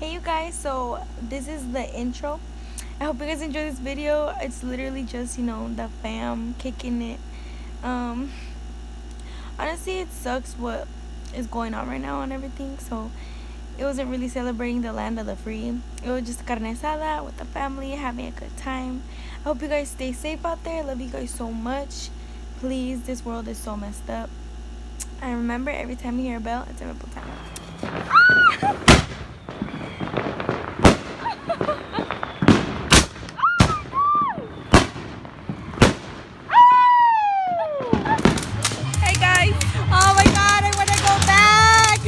Hey you guys, so this is the intro. I hope you guys enjoy this video. It's literally just, the fam kicking it. Um Honestly, it sucks what is going on right now and everything. So it wasn't really celebrating the land of the free. It was just carne asada with the family, having a good time. I hope you guys stay safe out there. Love you guys so much. Please, this world is so messed up. And remember, every time you hear a bell, it's a ripple time. Hey guys! Oh my god, I want to go back!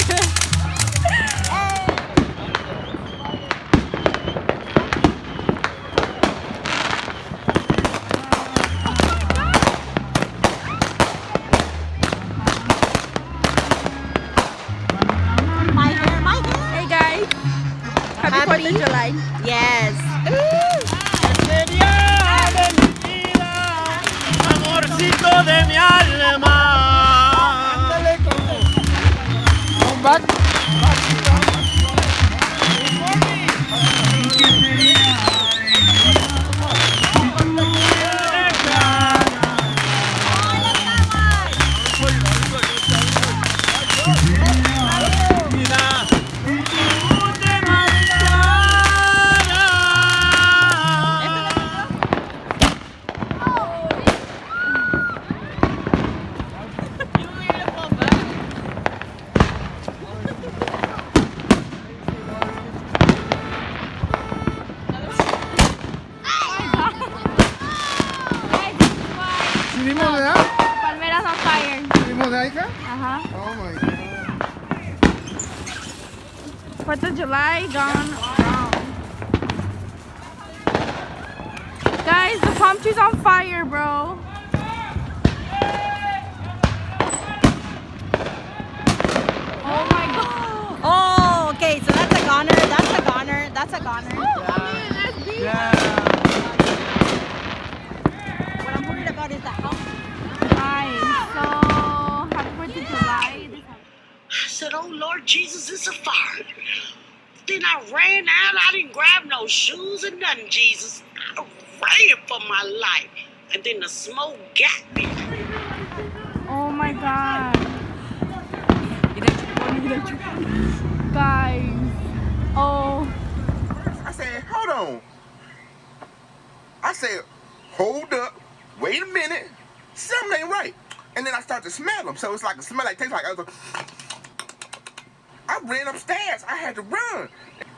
My hair, my hair! Hey guys! Happy 4th of July! Yes! Sería de mi vida, amorcito de mi alma. Ándale con back. ¿Subimos de ahí? Palmeras on fire. ¿Subimos de ahí acá? Uh-huh. Oh my god. 4th of July gone wrong. Guys, the palm tree's on fire, bro. Oh my god. Oh, okay, so that's a goner, that's a goner, that's a goner. Yeah. What I'm worried about is the house. Guys, so happy 4th of July. I said, oh Lord Jesus, it's a fire. Then I ran out. I didn't grab no shoes or nothing, Jesus. I ran for my life. And then the smoke got me. Oh my god. Guys. Oh. I said, hold on. I said, hold up. Wait a minute. Something ain't right. And then I started to smell them. So it's like a smell like tastes like I ran upstairs. I had to run.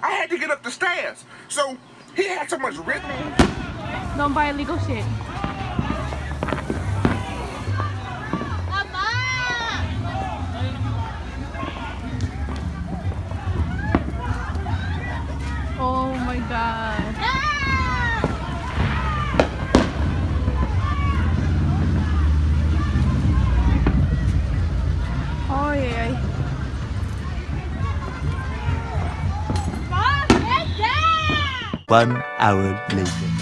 I had to get up the stairs. So he had so much rhythm. Don't buy illegal shit. Oh my god. Oh yeah. 1 hour later.